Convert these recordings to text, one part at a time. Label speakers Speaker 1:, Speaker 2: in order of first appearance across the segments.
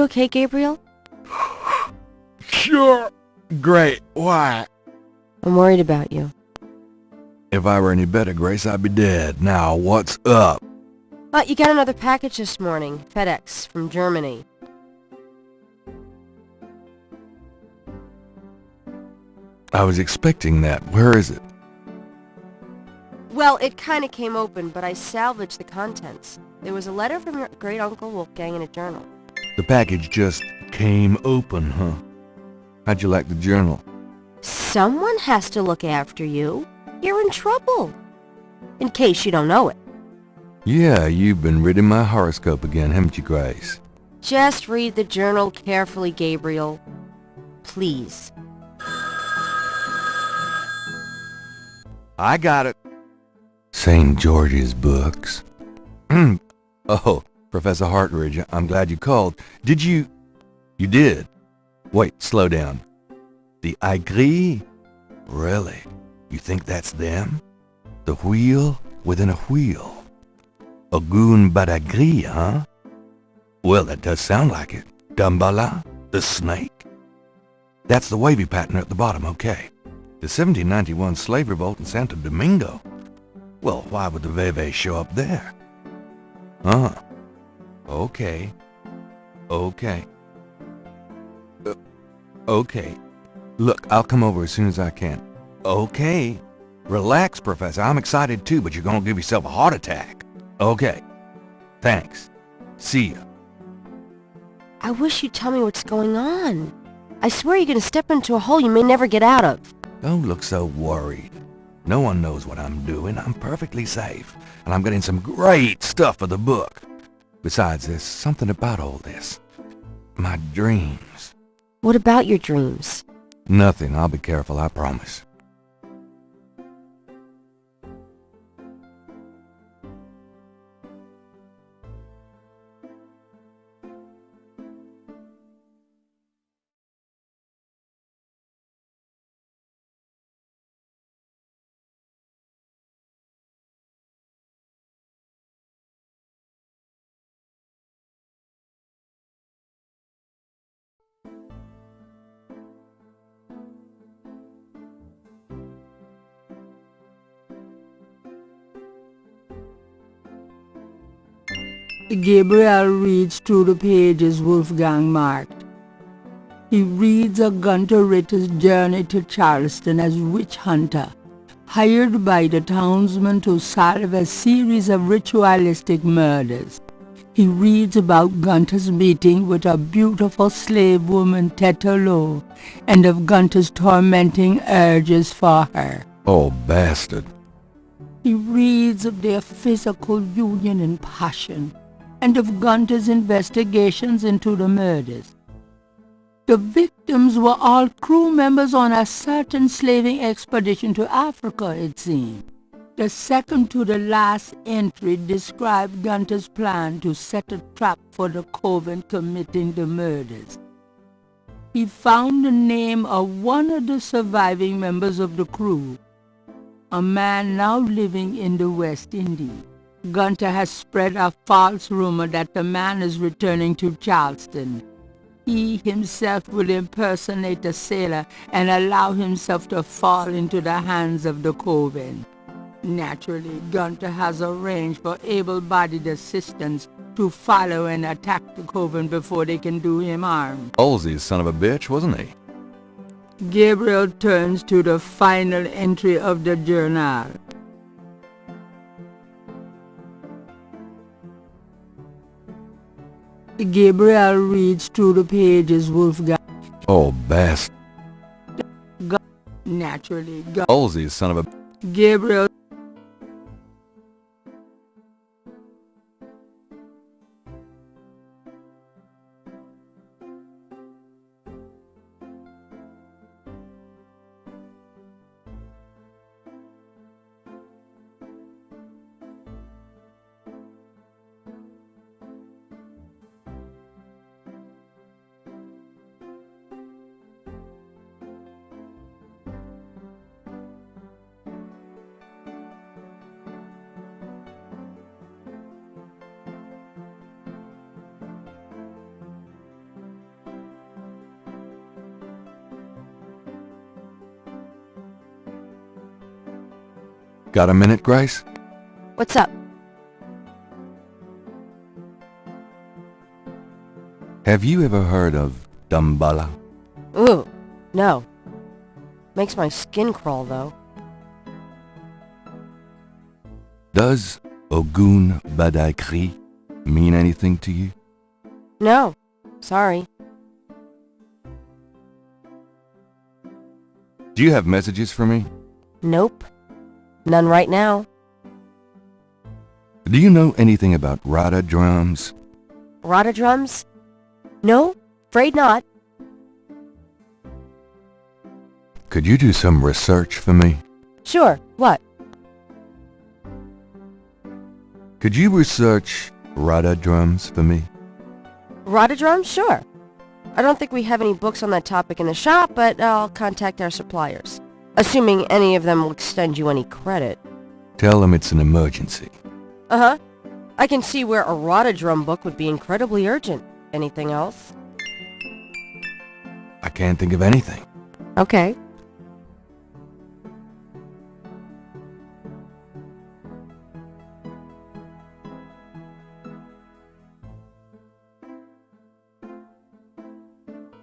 Speaker 1: you okay, Gabriel?
Speaker 2: Sure. Great. Why?
Speaker 1: I'm worried about you.
Speaker 2: If I were any better, Grace, I'd be dead. Now, what's up?
Speaker 1: You got another package this morning. FedEx from Germany.
Speaker 2: I was expecting that. Where is it?
Speaker 1: Well, it kinda came open, but I salvaged the contents. There was a letter from your great-uncle Wolfgang and a journal.
Speaker 2: The package just came open, huh? How'd you like the journal?
Speaker 1: Someone has to look after you. You're in trouble. In case you don't know it.
Speaker 2: Yeah, you've been reading my horoscope again, haven't you, Grace?
Speaker 1: Just read the journal carefully, Gabriel. Please.
Speaker 2: I got it. St. George's books. Oh, Professor Hartridge, I'm glad you called. Did you... You did? Wait, slow down. The Aigris? Really? You think that's them? The wheel within a wheel. A goon badagri, huh? Well, that does sound like it. Dambala, the snake. That's the wavy pattern at the bottom, okay. The 1791 slave revolt in Santo Domingo. Well, why would the Veve show up there? Huh. Okay. Okay. Okay. Look, I'll come over as soon as I can. Okay. Relax, Professor. I'm excited too, but you're gonna give yourself a heart attack. Okay. Thanks. See ya.
Speaker 1: I wish you'd tell me what's going on. I swear you're gonna step into a hole you may never get out of.
Speaker 2: Don't look so worried. No one knows what I'm doing. I'm perfectly safe. And I'm getting some great stuff for the book. Besides, there's something about all this. My dreams.
Speaker 1: What about your dreams?
Speaker 2: Nothing. I'll be careful, I promise.
Speaker 3: Gabriel reads through the pages Wolfgang marked. He reads of Gunter Ritter's journey to Charleston as witch hunter, hired by the townsmen to solve a series of ritualistic murders. He reads about Gunter's meeting with a beautiful slave woman, Tetelo, and of Gunter's tormenting urges for her.
Speaker 2: Oh, bastard.
Speaker 3: He reads of their physical union and passion, and of Gunter's investigations into the murders. The victims were all crew members on a certain slaving expedition to Africa, it seemed. The second to the last entry described Gunter's plan to set a trap for the coven committing the murders. He found the name of one of the surviving members of the crew, a man now living in the West Indies. Gunter has spread a false rumor that the man is returning to Charleston. He himself will impersonate a sailor and allow himself to fall into the hands of the coven. Naturally, Gunter has arranged for able-bodied assistants to follow and attack the coven before they can do him harm.
Speaker 2: Halsey's son of a bitch, wasn't he?
Speaker 3: Gabriel turns to the final entry of the journal. Gabriel reads through the pages Wolfgang.
Speaker 2: Oh, bastard.
Speaker 3: Naturally,
Speaker 2: Halsey's son of a...
Speaker 3: Gabriel
Speaker 2: Got a minute, Grace?
Speaker 1: What's up?
Speaker 2: Have you ever heard of Damballa?
Speaker 1: Ooh, no. Makes my skin crawl, though.
Speaker 2: Does Ogun Badaikri mean anything to you?
Speaker 1: No. Sorry.
Speaker 2: Do you have messages for me?
Speaker 1: Nope. None right now.
Speaker 2: Do you know anything about Rada drums?
Speaker 1: Rada drums? No, afraid not.
Speaker 2: Could you do some research for me?
Speaker 1: Sure, what?
Speaker 2: Could you research Rada drums for me?
Speaker 1: Rada drums? Sure. I don't think we have any books on that topic in the shop, but I'll contact our suppliers. Assuming any of them will extend you any credit.
Speaker 2: Tell them it's an emergency.
Speaker 1: Uh-huh. I can see where a Rada drum book would be incredibly urgent. Anything else?
Speaker 2: I can't think of anything.
Speaker 1: Okay.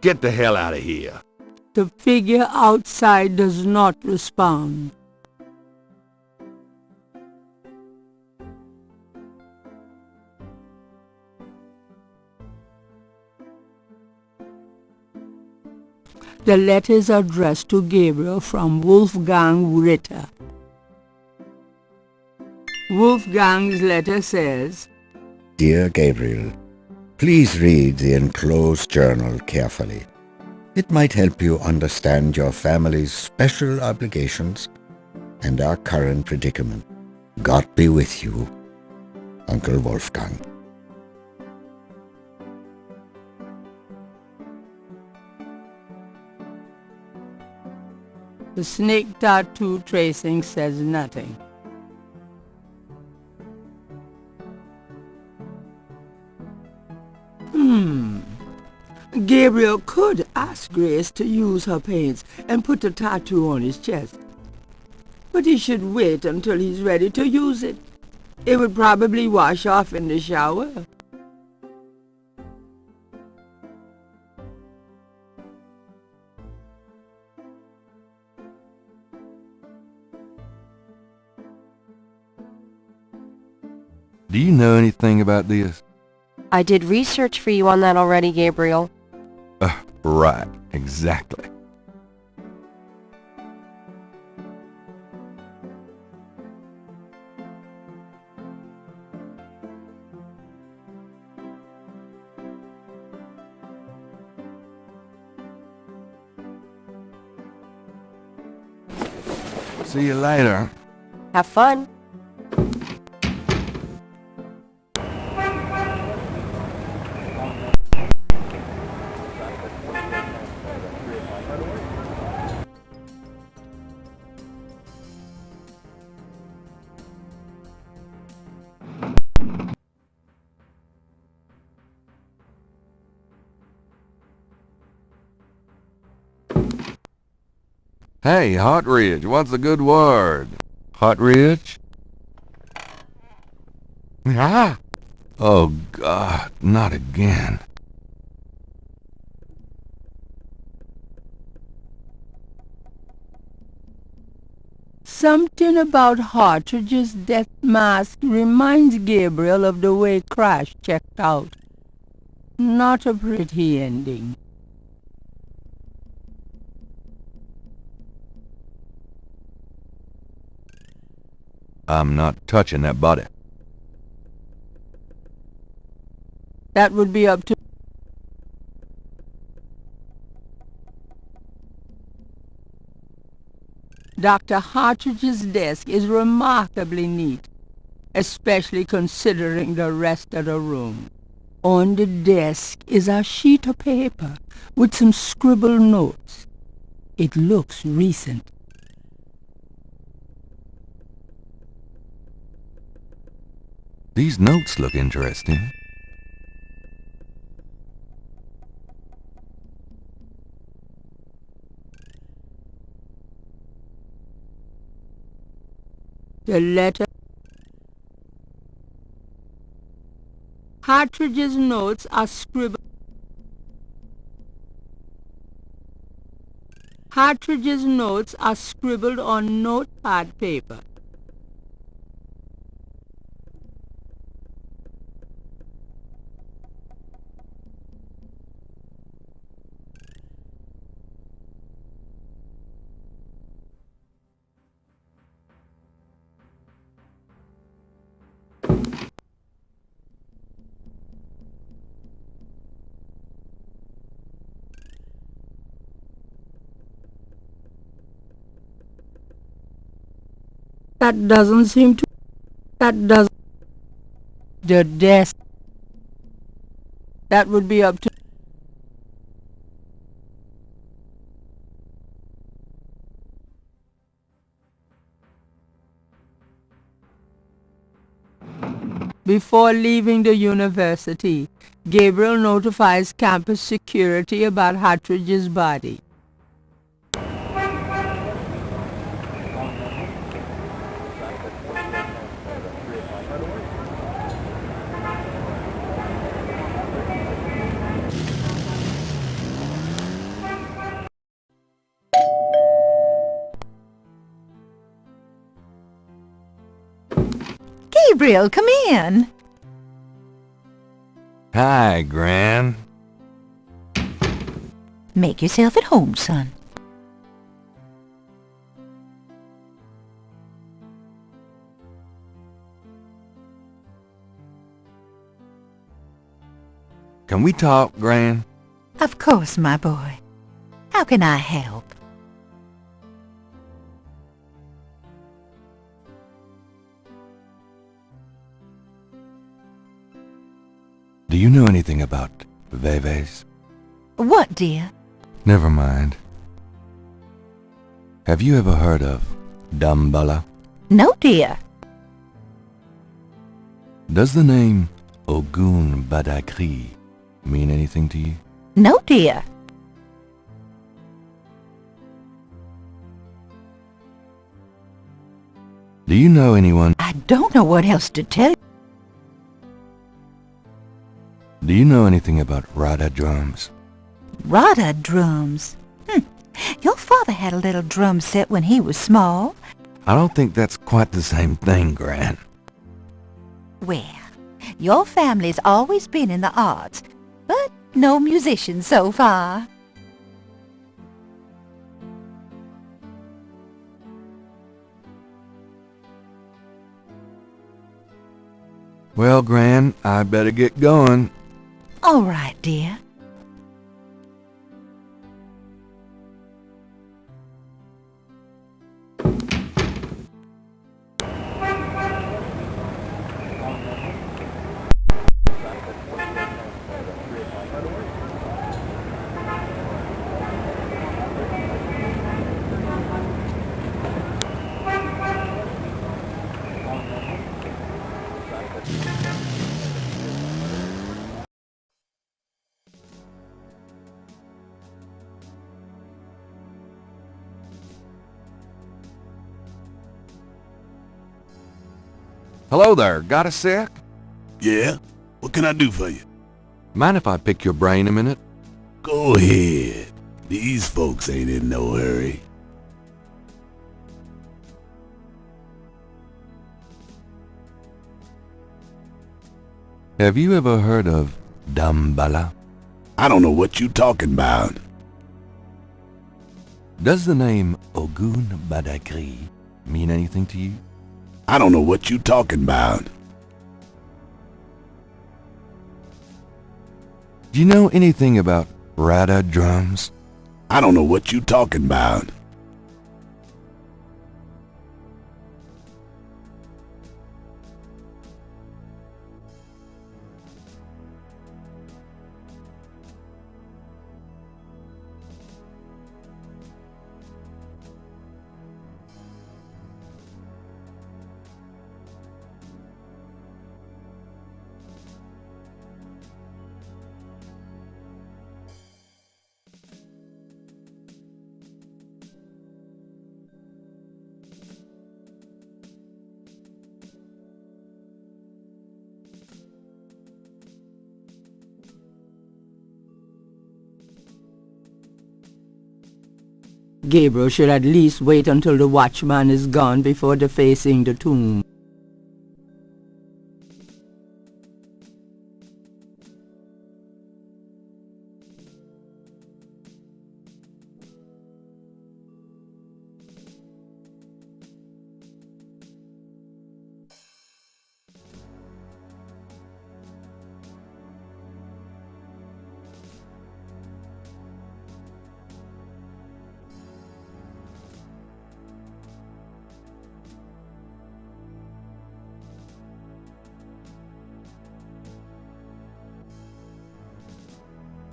Speaker 2: Get the hell out of here.
Speaker 3: The figure outside does not respond. The letter is addressed to Gabriel from Wolfgang Ritter. Wolfgang's letter says,
Speaker 4: Dear Gabriel, please read the enclosed journal carefully. It might help you understand your family's special obligations and our current predicament. God be with you, Uncle Wolfgang.
Speaker 3: the snake tattoo tracing says nothing. Gabriel could ask Grace to use her paints and put the tattoo on his chest. But he should wait until he's ready to use it. It would probably wash off in the shower.
Speaker 2: Do you know anything about this?
Speaker 1: I did research for you on that already, Gabriel.
Speaker 2: Right, exactly. See you later.
Speaker 1: Have fun.
Speaker 2: Hey, Hot Ridge, what's the good word? Hot Ridge? Ah! Oh, God, not again.
Speaker 3: Something about Hartridge's death mask reminds Gabriel of the way Crash checked out. Not a pretty ending.
Speaker 2: I'm not touching that body.
Speaker 3: That would be up to... Dr. Hartridge's desk is remarkably neat, especially considering the rest of the room. On the desk is a sheet of paper with some scribbled notes. It looks recent.
Speaker 2: These notes look interesting.
Speaker 3: The letter. Hartridge's notes are scribbled. Hartridge's notes are scribbled on notepad paper. That doesn't seem to... That doesn't... The desk. That would be up to... Before leaving the university, Gabriel notifies campus security about Hartridge's body.
Speaker 5: Gabriel, come in.
Speaker 2: Hi, Gran.
Speaker 5: Make yourself at home, son.
Speaker 2: Can we talk, Gran?
Speaker 5: Of course, my boy. How can I help?
Speaker 2: Do you know anything about Veves?
Speaker 5: What, dear?
Speaker 2: Never mind. Have you ever heard of Dumbala?
Speaker 5: No, dear.
Speaker 2: Does the name Ogun Badakri mean anything to you?
Speaker 5: No, dear.
Speaker 2: Do you know anyone?
Speaker 5: I don't know what else to tell you.
Speaker 2: Do you know anything about Rada drums?
Speaker 5: Rada drums. Your father had a little drum set when he was small.
Speaker 2: I don't think that's quite the same thing, Gran.
Speaker 5: Well, your family's always been in the arts, but no musician so far.
Speaker 2: Well, Gran, I better get going.
Speaker 5: All right, dear.
Speaker 2: Hello there, got a sec?
Speaker 6: Yeah? What can I do for you?
Speaker 2: Mind if I pick your brain a minute?
Speaker 6: Go ahead. These folks ain't in no hurry.
Speaker 2: Have you ever heard of Dumbala?
Speaker 6: I don't know what you talking about.
Speaker 2: Does the name Ogun Badakri mean anything to you?
Speaker 6: I don't know what you talking about.
Speaker 2: Do you know anything about Rada drums?
Speaker 6: I don't know what you talking about.
Speaker 3: Gabriel should at least wait until the watchman is gone before defacing the tomb.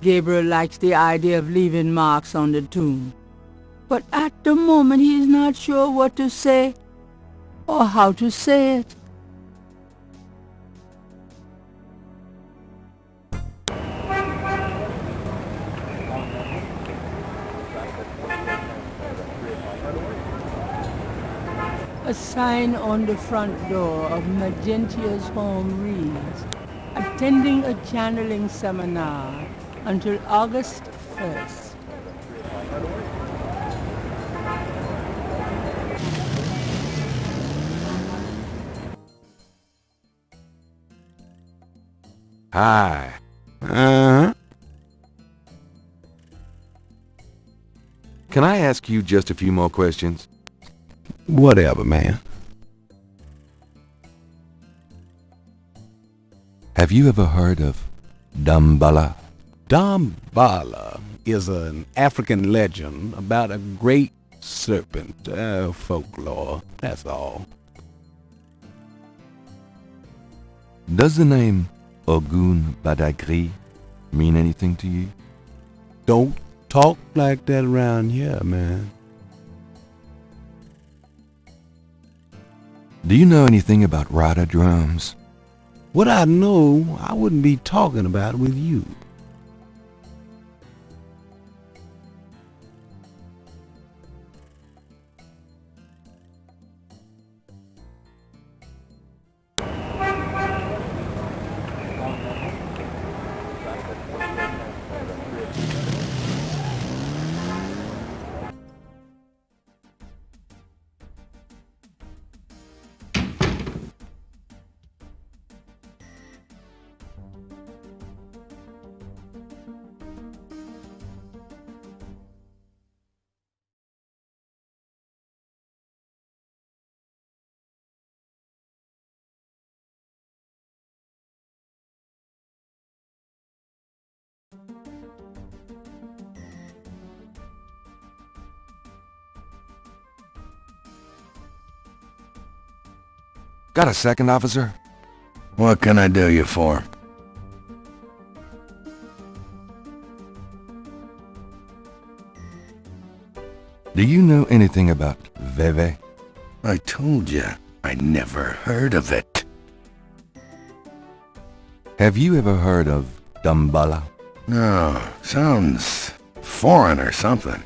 Speaker 3: Gabriel likes the idea of leaving marks on the tomb, but at the moment he is not sure what to say or how to say it. A sign on the front door of Magentia's home reads, "Attending a channeling seminar until August 1st.
Speaker 2: Hi.
Speaker 6: Uh-huh.
Speaker 2: Can I ask you just a few more questions?
Speaker 6: Whatever, man.
Speaker 2: Have you ever heard of Damballa?
Speaker 6: Damballa is an African legend about a great serpent. Folklore, that's all.
Speaker 2: Does the name Ogun Badagri mean anything to you?
Speaker 6: Don't talk like that around here, man.
Speaker 2: Do you know anything about Rada drums?
Speaker 6: What I know, I wouldn't be talking about with you.
Speaker 2: Got a second, officer?
Speaker 6: What can I do you for?
Speaker 2: Do you know anything about Veve?
Speaker 6: I told you, I never heard of it.
Speaker 2: Have you ever heard of Damballa?
Speaker 6: No, sounds foreign or something.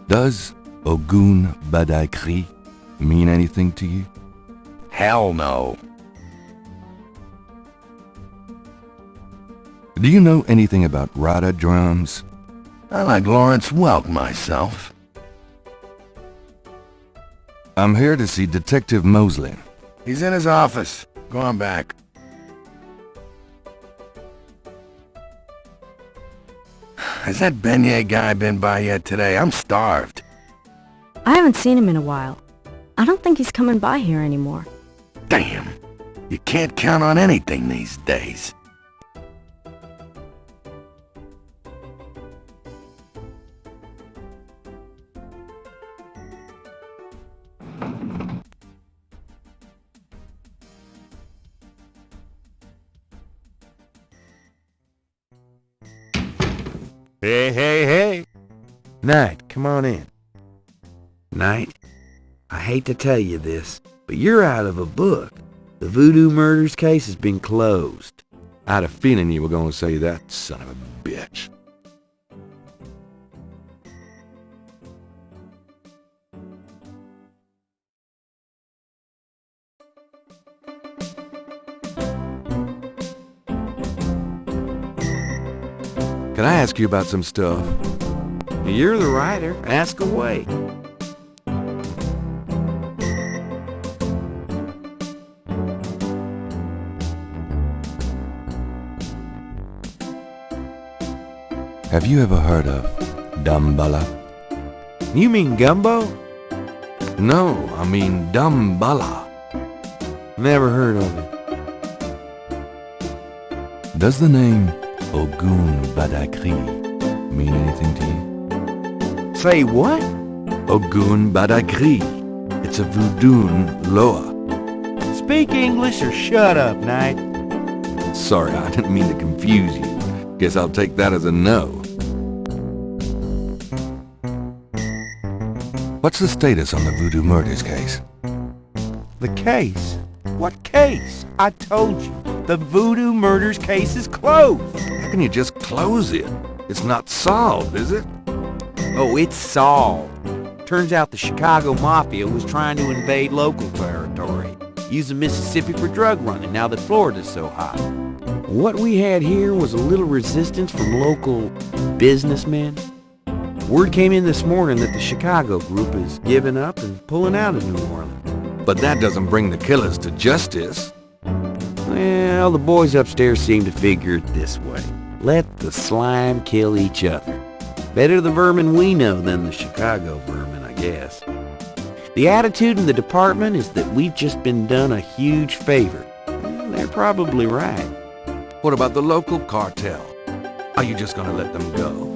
Speaker 2: Does Ogun Badagri mean anything to you?
Speaker 6: Hell no.
Speaker 2: Do you know anything about Rada drums?
Speaker 6: I like Lawrence Welk myself.
Speaker 2: I'm here to see Detective Mosley.
Speaker 6: He's in his office. Go on back. Has that beignet guy been by yet today? I'm starved.
Speaker 7: I haven't seen him in a while. I don't think he's coming by here anymore.
Speaker 6: Damn. You can't count on anything these days.
Speaker 8: Hey. Knight, come on in. Knight, I hate to tell you this, but you're out of a book. The Voodoo Murders case has been closed.
Speaker 2: I had a feeling you were going to say that, son of a bitch. Can I ask you about some stuff?
Speaker 8: You're the writer. Ask away.
Speaker 2: Have you ever heard of Damballa?
Speaker 8: You mean gumbo?
Speaker 2: No, I mean Damballa.
Speaker 8: Never heard of it.
Speaker 2: Does the name Ogun Badakri mean anything to you?
Speaker 8: Say what?
Speaker 2: Ogun Badakri. It's a voodoo loa.
Speaker 8: Speak English or shut up, Knight.
Speaker 2: Sorry, I didn't mean to confuse you. Guess I'll take that as a no. What's the status on the voodoo murders case?
Speaker 8: The case? What case? I told you, the voodoo murders case is closed.
Speaker 2: How can you just close it? It's not solved, is it?
Speaker 8: Oh, it's solved. Turns out the Chicago Mafia was trying to invade local territory, using Mississippi for drug running now that Florida's so hot. What we had here was a little resistance from local businessmen. Word came in this morning that the Chicago group is giving up and pulling out of New Orleans.
Speaker 2: But that doesn't bring the killers to justice.
Speaker 8: Well, the boys upstairs seem to figure it this way. Let the slime kill each other. Better the vermin we know than the Chicago vermin, I guess. The attitude in the department is that we've just been done a huge favor. Well, they're probably right.
Speaker 2: What about the local cartel? Are you just gonna let them go?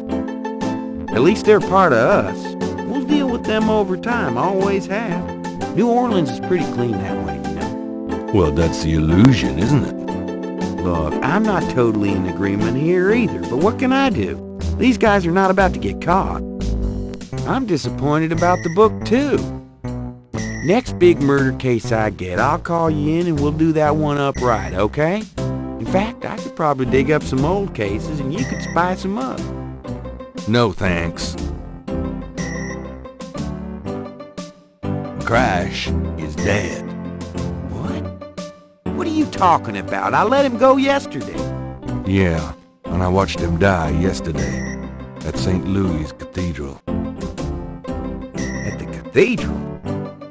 Speaker 8: At least they're part of us. We'll deal with them over time, always have. New Orleans is pretty clean that way, you know.
Speaker 2: Well, that's the illusion, isn't it?
Speaker 8: Look, I'm not totally in agreement here either, but what can I do? These guys are not about to get caught. I'm disappointed about the book, too. Next big murder case I get, I'll call you in and we'll do that one up right, okay? In fact, I could probably dig up some old cases and you could spice them up.
Speaker 2: No, thanks. Crash is dead.
Speaker 8: What? What are you talking about? I let him go yesterday.
Speaker 2: Yeah, and I watched him die yesterday at St. Louis Cathedral.
Speaker 8: At the cathedral?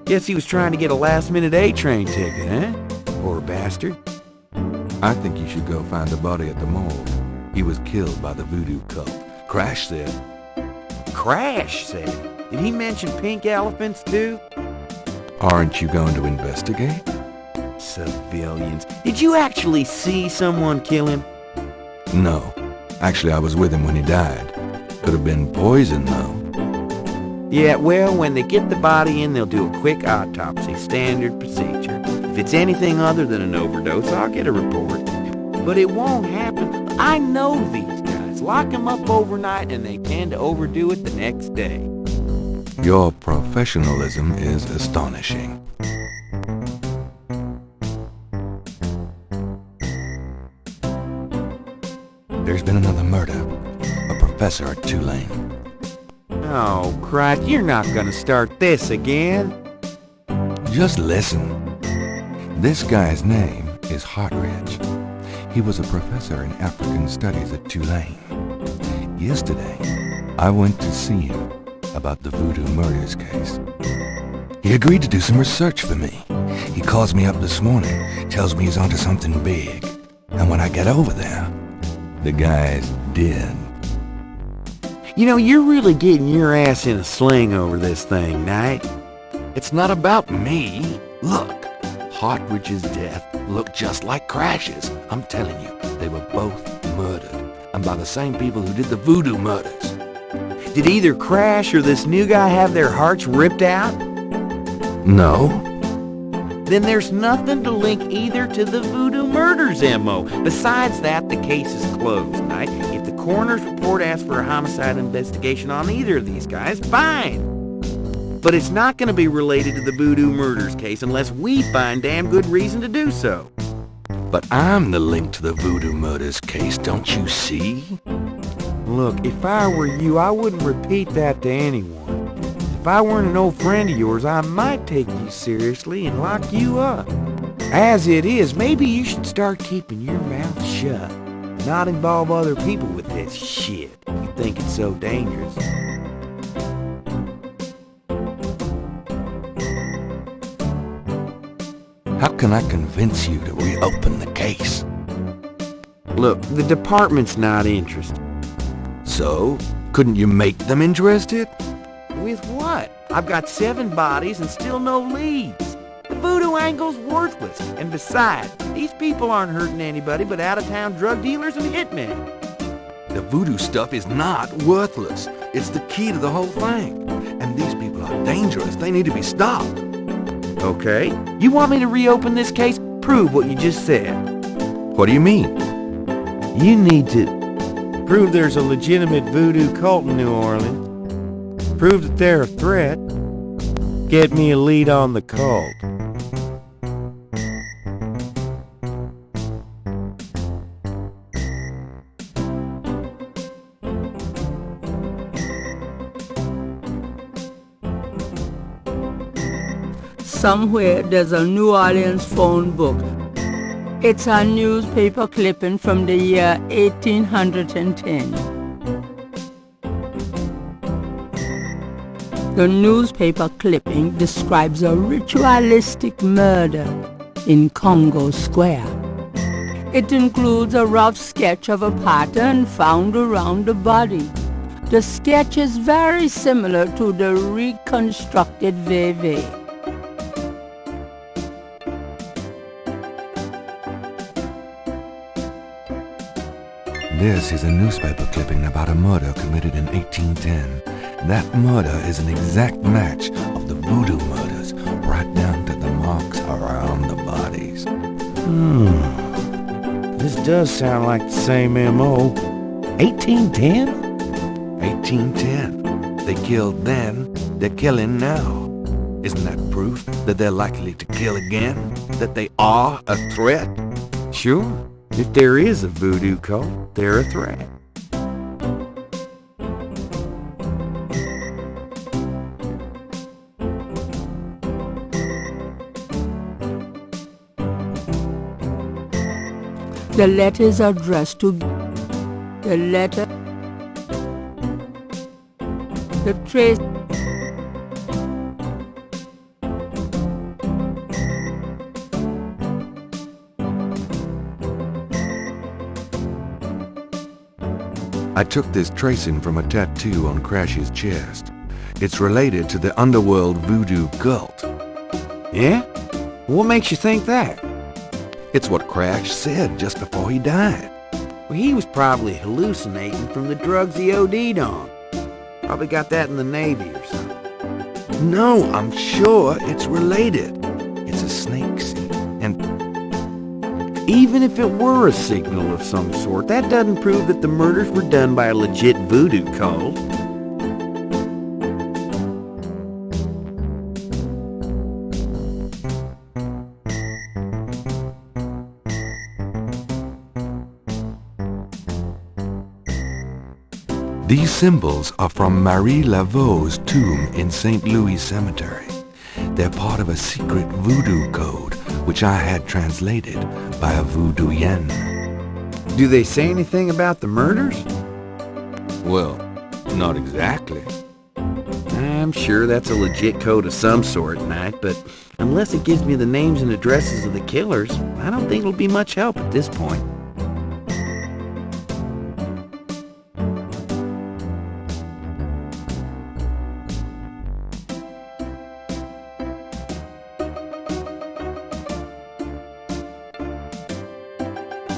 Speaker 8: Guess he was trying to get a last-minute A-train ticket, eh? Poor bastard.
Speaker 2: I think you should go find the body at the morgue. He was killed by the voodoo cult. Crash said.
Speaker 8: Crash said? Did he mention pink elephants, too?
Speaker 2: Aren't you going to investigate?
Speaker 8: Civilians. Did you actually see someone kill him?
Speaker 2: No. Actually, I was with him when he died. Could have been poison, though.
Speaker 8: Yeah, well, when they get the body in, they'll do a quick autopsy, standard procedure. If it's anything other than an overdose, I'll get a report. But it won't happen. I know these guys. Lock them up overnight, and they tend to overdo it the next day.
Speaker 2: Your professionalism is astonishing. There's been another murder. A professor at Tulane.
Speaker 8: Oh, crap, you're not gonna start this again.
Speaker 2: Just listen. This guy's name is Hartridge. He was a professor in African studies at Tulane. Yesterday, I went to see him about the voodoo murders case. He agreed to do some research for me. He calls me up this morning, tells me he's onto something big. And when I get over there, the guy's dead.
Speaker 8: You know, you're really getting your ass in a sling over this thing, Knight.
Speaker 2: It's not about me. Look, Hartridge's death looked just like Crash's. I'm telling you, they were both murdered. And by the same people who did the voodoo murders.
Speaker 8: Did either Crash or this new guy have their hearts ripped out?
Speaker 2: No.
Speaker 8: Then there's nothing to link either to the voodoo murders, M.O. Besides that, the case is closed, Knight. If the coroner's report asks for a homicide investigation on either of these guys, fine. But it's not going to be related to the voodoo murders case unless we find damn good reason to do so.
Speaker 2: But I'm the link to the voodoo murders case, don't you see?
Speaker 8: Look, if I were you, I wouldn't repeat that to anyone. If I weren't an old friend of yours, I might take you seriously and lock you up. As it is, maybe you should start keeping your mouth shut. Not involve other people with this shit. You think it's so dangerous.
Speaker 2: How can I convince you to reopen the case?
Speaker 8: Look, the department's not interested.
Speaker 2: So, couldn't you make them interested?
Speaker 8: With what? I've got 7 bodies and still no leads. The voodoo angle's worthless. And besides, these people aren't hurting anybody but out-of-town drug dealers and hitmen.
Speaker 2: The voodoo stuff is not worthless. It's the key to the whole thing. And these people are dangerous. They need to be stopped.
Speaker 8: Okay. You want me to reopen this case? Prove what you just said.
Speaker 2: What do you mean?
Speaker 8: You need to prove there's a legitimate voodoo cult in New Orleans. Prove that they're a threat. Get me a lead on the cult.
Speaker 3: Somewhere there's a New Orleans phone book. It's a newspaper clipping from the year 1810. The newspaper clipping describes a ritualistic murder in Congo Square. It includes a rough sketch of a pattern found around the body. The sketch is very similar to the reconstructed Veve.
Speaker 2: This is a newspaper clipping about a murder committed in 1810. That murder is an exact match of the voodoo murders, right down to the marks around the bodies.
Speaker 8: This does sound like the same M.O. 1810?
Speaker 2: 1810. They killed then, they're killing now. Isn't that proof that they're likely to kill again? That they are a threat?
Speaker 8: Sure. If there is a voodoo cult, they're a threat.
Speaker 3: The letter is addressed to the trace.
Speaker 2: I took this tracing from a tattoo on Crash's chest. It's related to the underworld voodoo cult.
Speaker 8: Yeah? What makes you think that?
Speaker 2: It's what Crash said just before he died.
Speaker 8: Well, he was probably hallucinating from the drugs he OD'd on. Probably got that in the Navy or something.
Speaker 2: No, I'm sure it's related. It's a snake scene, and
Speaker 8: even if it were a signal of some sort, that doesn't prove that the murders were done by a legit voodoo cult.
Speaker 2: these symbols are from Marie Laveau's tomb in St. Louis Cemetery. They're part of a secret voodoo code, which I had translated by a voodoo yen.
Speaker 8: Do they say anything about the murders?
Speaker 2: Well, not exactly.
Speaker 8: I'm sure that's a legit code of some sort, Knight, but unless it gives me the names and addresses of the killers, I don't think it'll be much help at this point.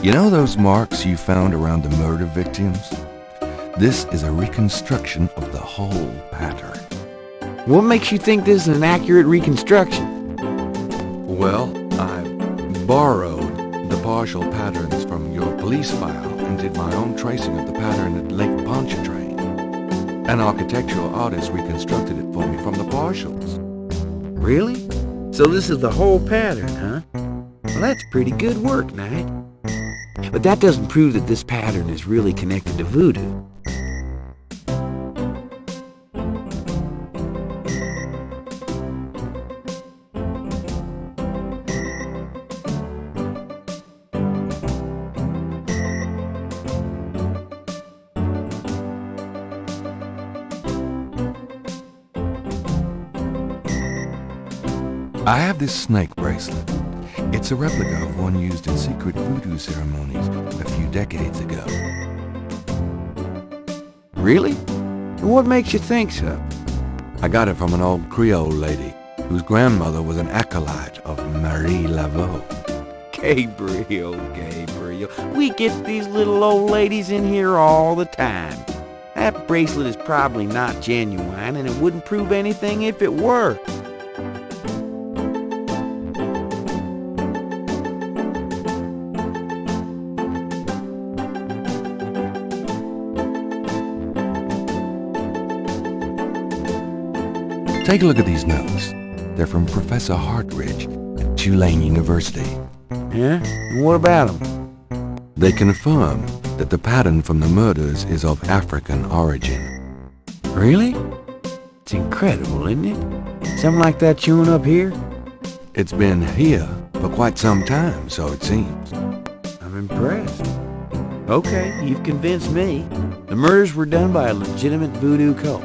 Speaker 2: You know those marks you found around the murder victims? This is a reconstruction of the whole pattern.
Speaker 8: What makes you think this is an accurate reconstruction?
Speaker 2: Well, I borrowed the partial patterns from your police file and did my own tracing of the pattern at Lake Pontchartrain. An architectural artist reconstructed it for me from the partials.
Speaker 8: Really? So this is the whole pattern, huh? Well, that's pretty good work, Knight. But that doesn't prove that this pattern is really connected to voodoo.
Speaker 2: I have this snake bracelet. It's a replica of one used in secret voodoo ceremonies a few decades ago.
Speaker 8: Really? What makes you think so?
Speaker 2: I got it from an old Creole lady whose grandmother was an acolyte of Marie Laveau.
Speaker 8: Gabriel. We get these little old ladies in here all the time. That bracelet is probably not genuine, and it wouldn't prove anything if it were.
Speaker 2: Take a look at these notes. They're from Professor Hartridge at Tulane University.
Speaker 8: Yeah? And what about them?
Speaker 2: They confirm that the pattern from the murders is of African origin.
Speaker 8: Really? It's incredible, isn't it? Something like that showing up here?
Speaker 2: It's been here for quite some time, so it seems.
Speaker 8: I'm impressed. Okay, you've convinced me. The murders were done by a legitimate voodoo cult.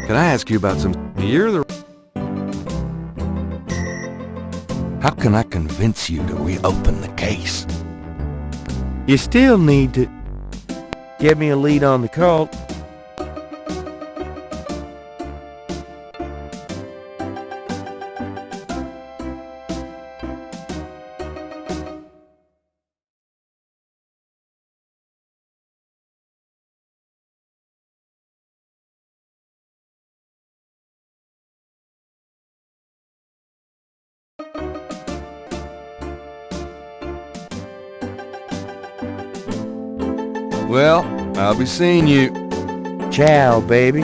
Speaker 2: Can I ask you about some...
Speaker 8: You're the...
Speaker 2: How can I convince you to reopen the case?
Speaker 8: You still need to get me a lead on the cult.
Speaker 2: Well, I'll be seeing you.
Speaker 8: Ciao, baby.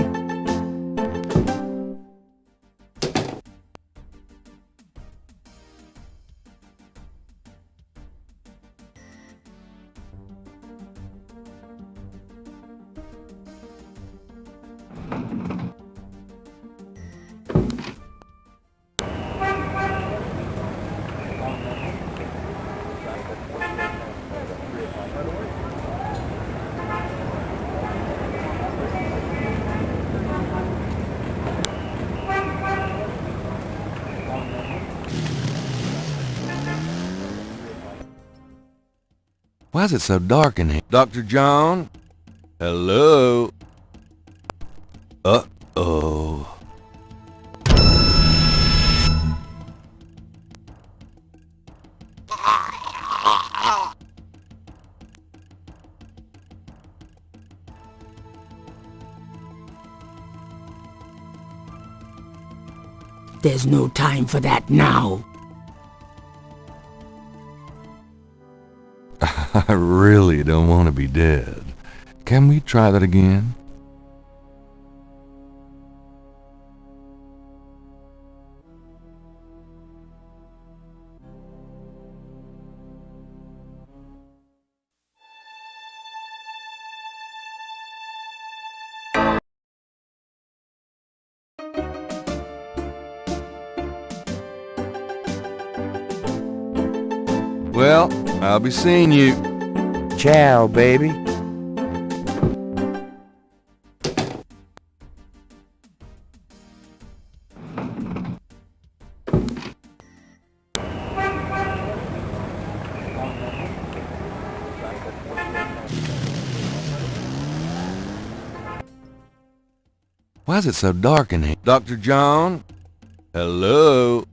Speaker 2: Why is it so dark in here? Dr. John? Hello? Uh-oh.
Speaker 3: There's no time for that now.
Speaker 2: I really don't want to be dead. Can we try that again? Well, I'll be seeing you.
Speaker 8: Ciao, baby.
Speaker 2: Why is it so dark in here? Dr. John? Hello?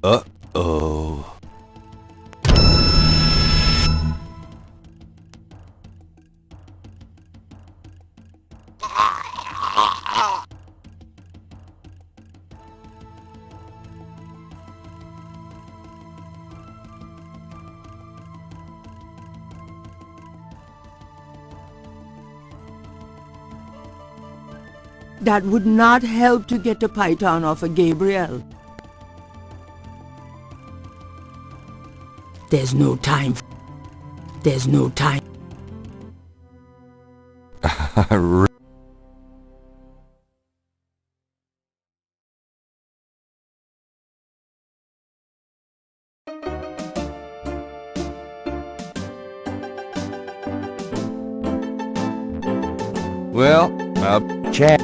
Speaker 2: Uh-oh.
Speaker 3: That would not help to get the python off of Gabriel. There's no time. There's no time.
Speaker 2: Well,
Speaker 8: Chat.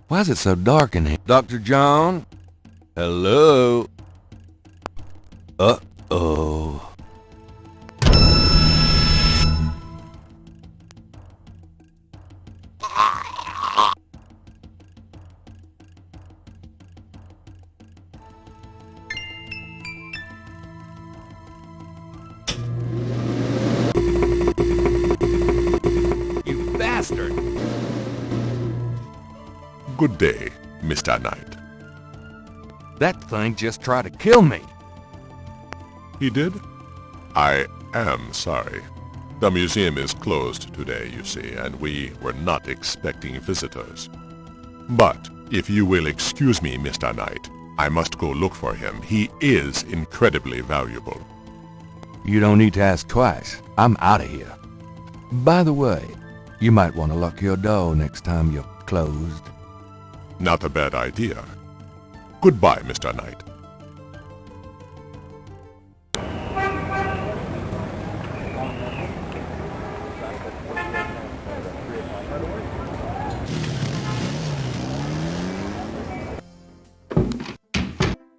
Speaker 2: why is it so dark in here? Dr. John? Hello? Uh-oh. You bastard!
Speaker 9: Good day, Mr. Knight.
Speaker 2: That thing just tried to kill me.
Speaker 9: He did? I am sorry. The museum is closed today, you see, and we were not expecting visitors. But if you will excuse me, Mr. Knight, I must go look for him. He is incredibly valuable.
Speaker 2: You don't need to ask twice. I'm out of here. By the way, you might want to lock your door next time you're closed.
Speaker 9: Not a bad idea. Goodbye, Mr. Knight.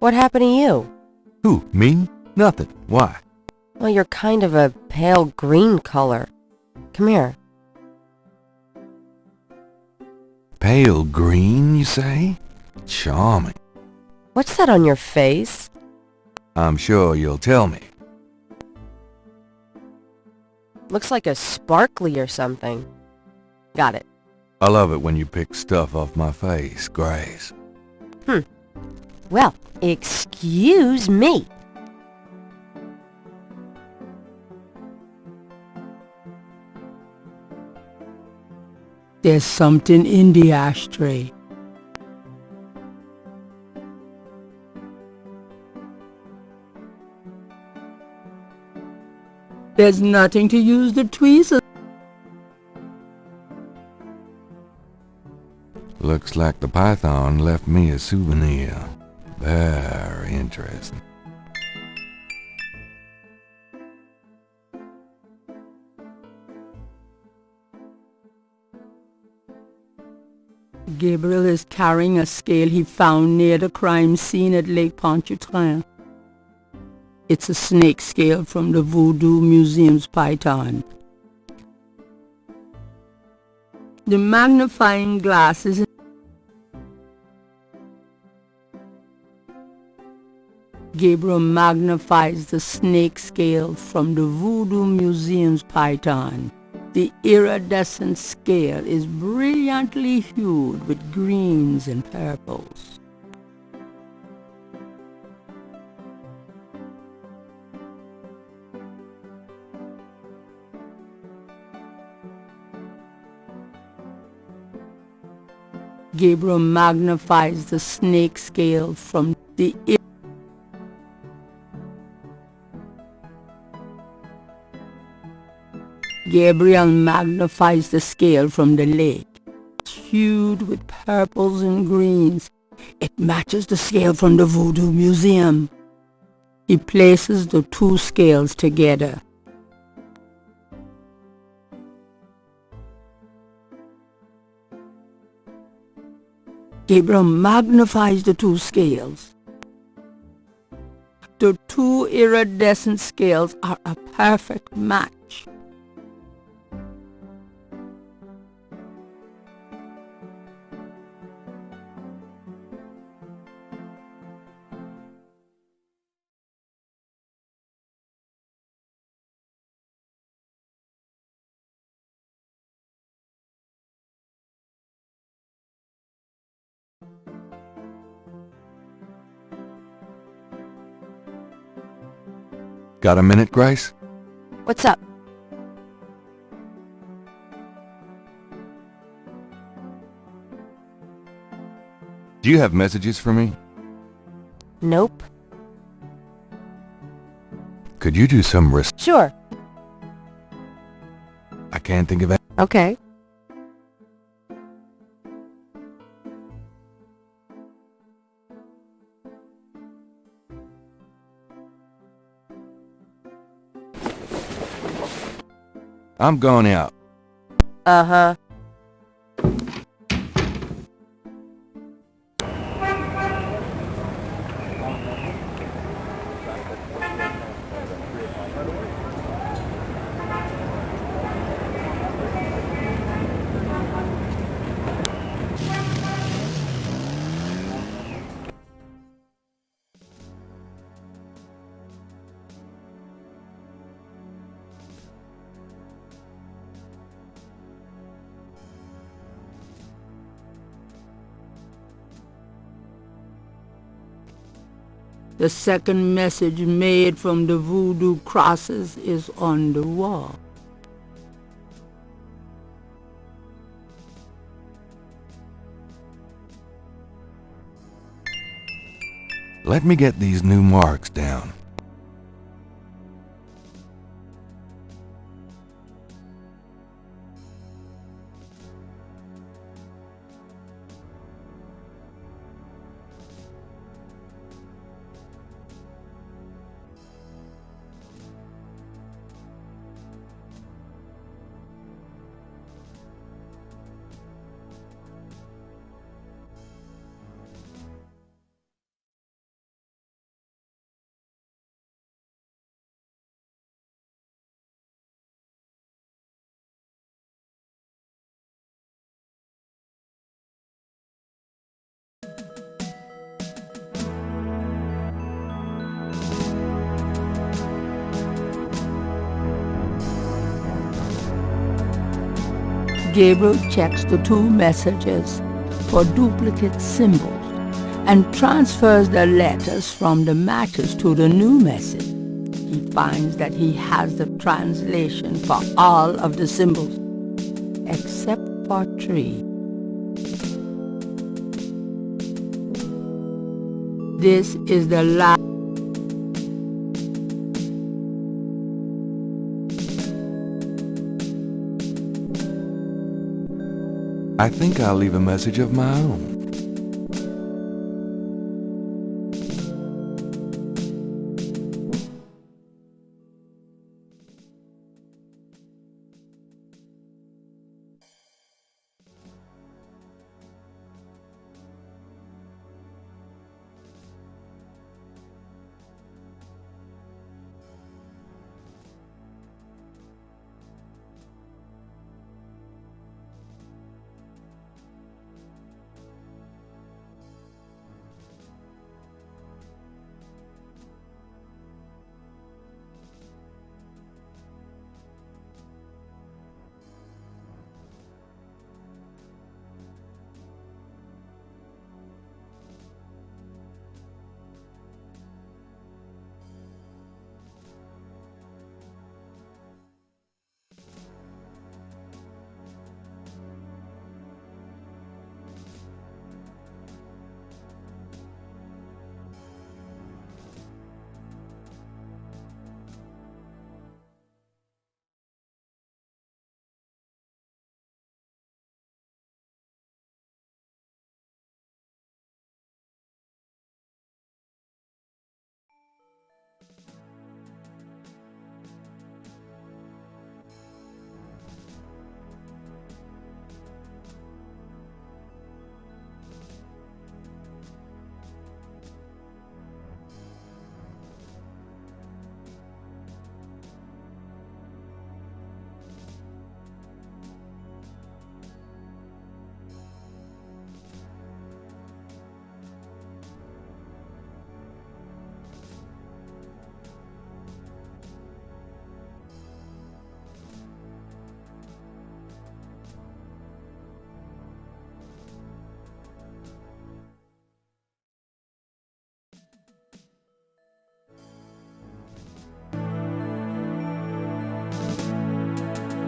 Speaker 1: What happened to you?
Speaker 2: Who, me? Nothing. Why?
Speaker 1: Well, you're kind of a pale green color. Come here.
Speaker 2: Pale green, you say? Charming.
Speaker 1: What's that on your face?
Speaker 2: I'm sure you'll tell me.
Speaker 1: Looks like a sparkly or something. Got it.
Speaker 2: I love it when you pick stuff off my face, Grace.
Speaker 1: Well, excuse me.
Speaker 3: There's something in the ashtray. There's nothing to use the tweezers.
Speaker 2: Looks like the python left me a souvenir. Very interesting.
Speaker 3: Gabriel is carrying a scale he found near the crime scene at Lake Pontchartrain. It's a snake scale from the Voodoo Museum's python. The magnifying glass is Gabriel magnifies the snake scale from the Voodoo Museum's python. The iridescent scale is brilliantly hued with greens and purples. Gabriel magnifies the snake scale from the Gabriel magnifies the scale from the lake. It's hued with purples and greens. It matches the scale from the Voodoo Museum. He places the two scales together. Gabriel magnifies the two scales. The two iridescent scales are a perfect match.
Speaker 2: Got a minute, Grace?
Speaker 1: What's up?
Speaker 2: Do you have messages for me?
Speaker 1: Nope.
Speaker 2: Could you do some
Speaker 1: Sure.
Speaker 2: I can't think of it.
Speaker 1: Okay.
Speaker 2: I'm going out.
Speaker 1: Uh-huh.
Speaker 3: The second message made from the voodoo crosses is on the wall.
Speaker 2: Let me get these new marks down.
Speaker 3: Gabriel checks the two messages for duplicate symbols and transfers the letters from the matches to the new message. He finds that he has the translation for all of the symbols, except for 3. This is the last.
Speaker 2: I think I'll leave a message of my own.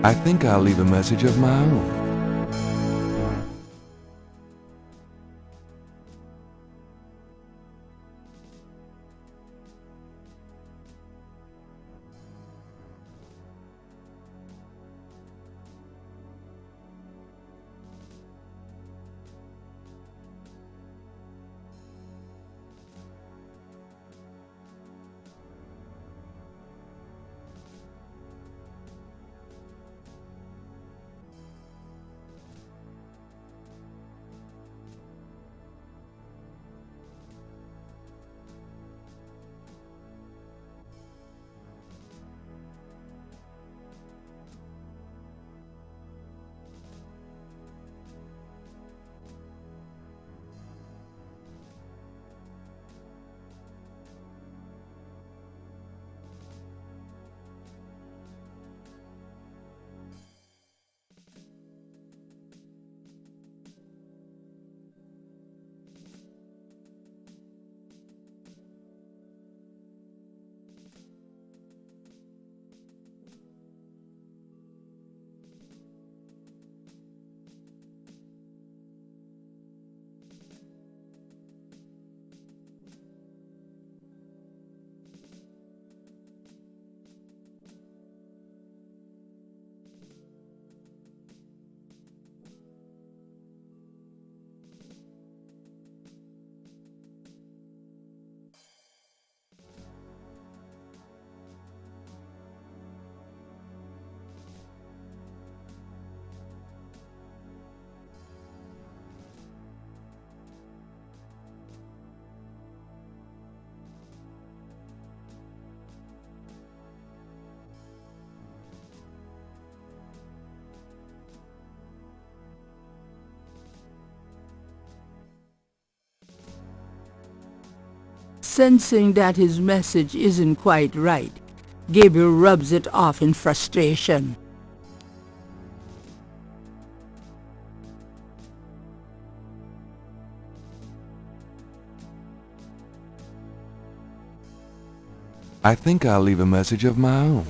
Speaker 2: I think I'll leave a message of my own.
Speaker 3: Sensing that his message isn't quite right, Gabriel rubs it off in frustration.
Speaker 2: I think I'll leave a message of my own.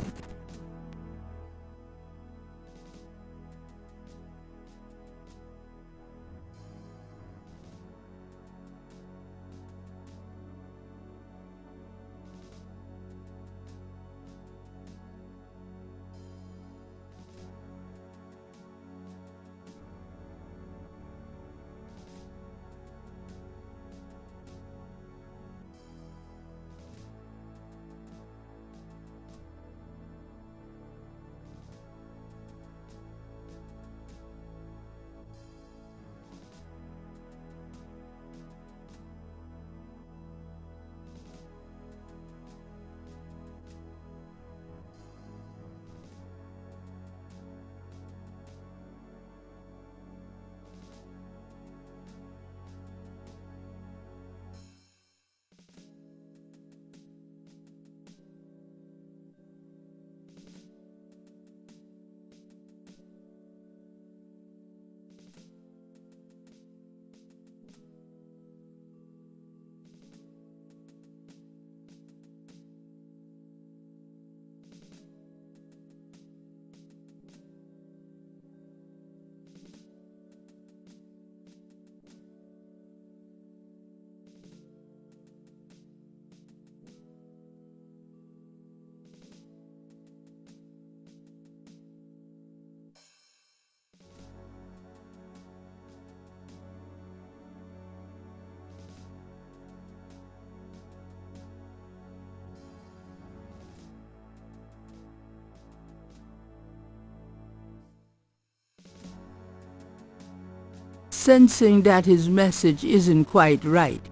Speaker 3: Sensing that his message isn't quite right,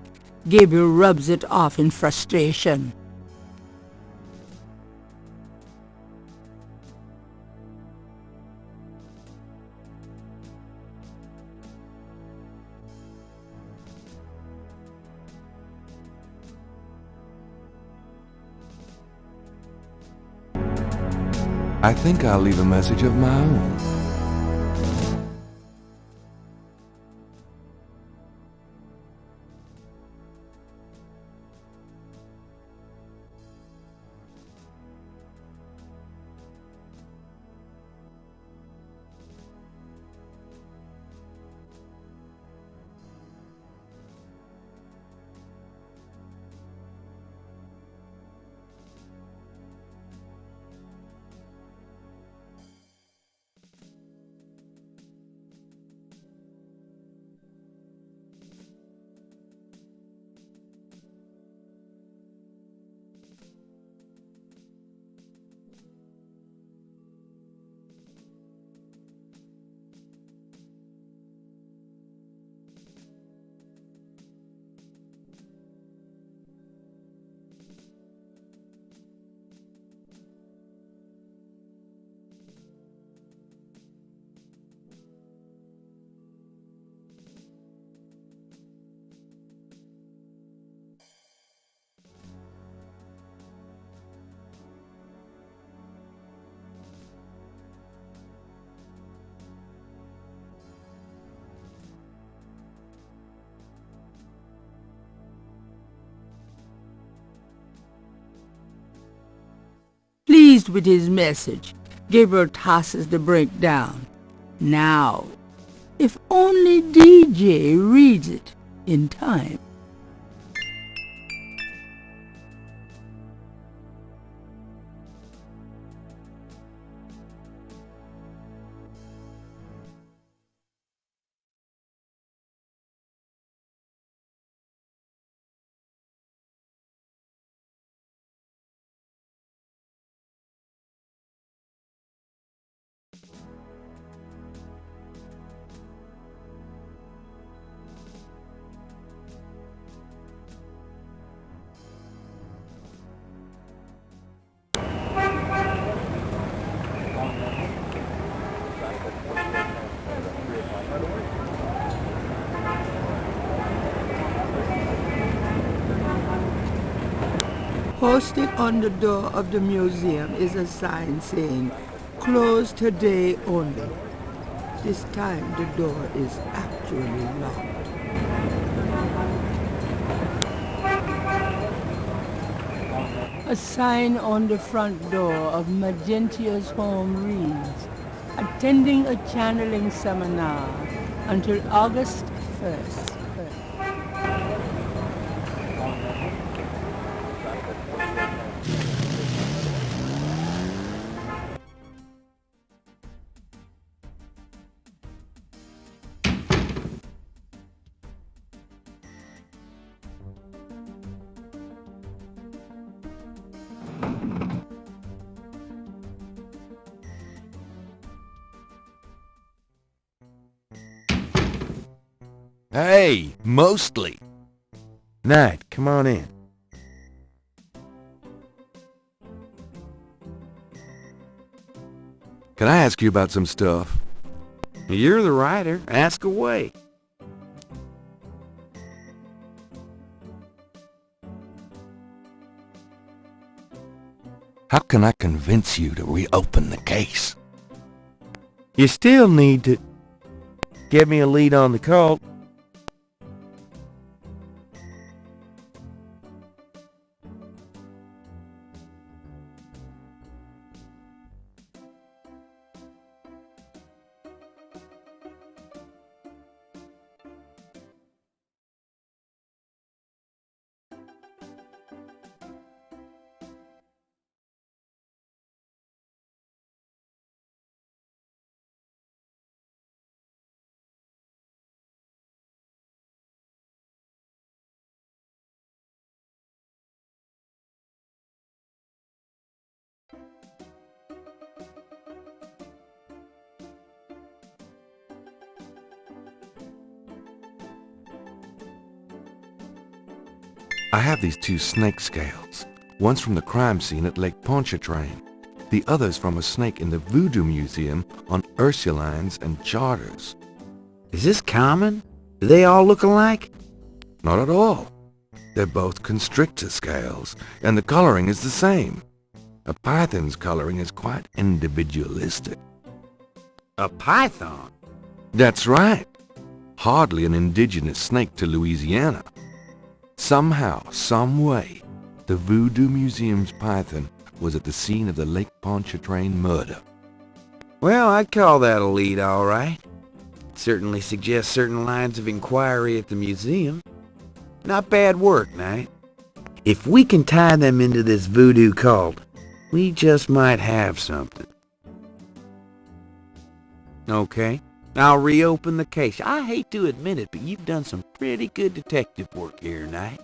Speaker 3: Gabriel rubs it off in frustration.
Speaker 2: I think I'll leave a message of my own.
Speaker 3: Pleased with his message, Gabriel tosses the brick down. Now, if only DJ reads it in time. Posted on the door of the museum is a sign saying, "Closed today only." This time the door is actually locked. A sign on the front door of Magentia's home reads, "Attending a channeling seminar until August 1st.
Speaker 2: Hey, mostly.
Speaker 8: Knight, come on in.
Speaker 2: Can I ask you about some stuff?
Speaker 8: You're the writer. Ask away.
Speaker 2: How can I convince you to reopen the case?
Speaker 8: You still need to get me a lead on the cult.
Speaker 2: I have these two snake scales. One's from the crime scene at Lake Pontchartrain. The other's from a snake in the Voodoo Museum on Ursulines and Charters.
Speaker 8: Is this common? Do they all look alike?
Speaker 2: Not at all. They're both constrictor scales, and the coloring is the same. A python's coloring is quite individualistic.
Speaker 8: A python?
Speaker 2: That's right. Hardly an indigenous snake to Louisiana. Somehow, some way, the Voodoo Museum's python was at the scene of the Lake Pontchartrain murder.
Speaker 8: Well, I'd call that a lead, all right. Certainly suggests certain lines of inquiry at the museum. Not bad work, Knight. If we can tie them into this voodoo cult, we just might have something. Okay, I'll reopen the case. I hate to admit it, but you've done some pretty good detective work here, Knight.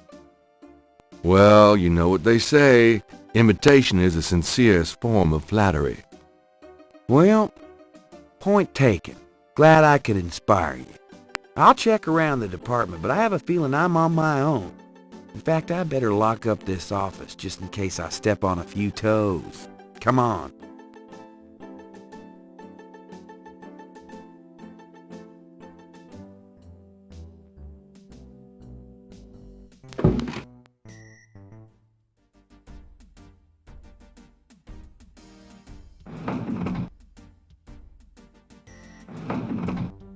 Speaker 2: Well, you know what they say. Imitation is the sincerest form of flattery.
Speaker 8: Well, point taken. Glad I could inspire you. I'll check around the department, but I have a feeling I'm on my own. In fact, I better lock up this office just in case I step on a few toes. Come on.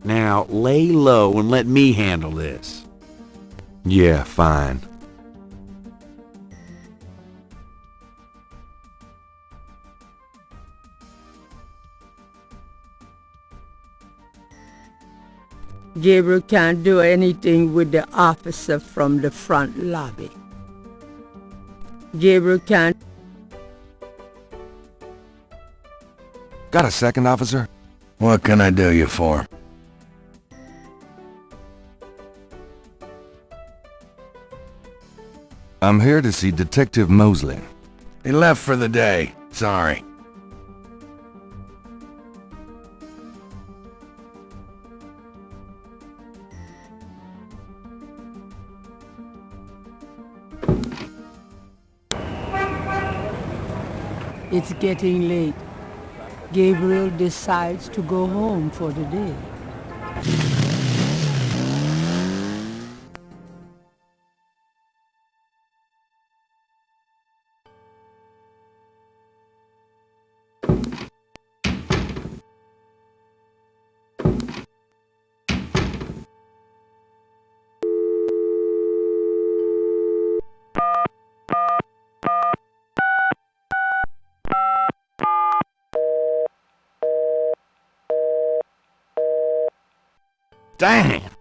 Speaker 8: Now, lay low and let me handle this.
Speaker 2: Yeah, fine.
Speaker 3: Gabriel can't do anything with the officer from the front lobby. Gabriel can't...
Speaker 2: Got a second, officer?
Speaker 6: What can I do you for?
Speaker 2: I'm here to see Detective Mosley.
Speaker 6: He left for the day. Sorry.
Speaker 3: It's getting late. Gabriel decides to go home for the day.
Speaker 2: Damn!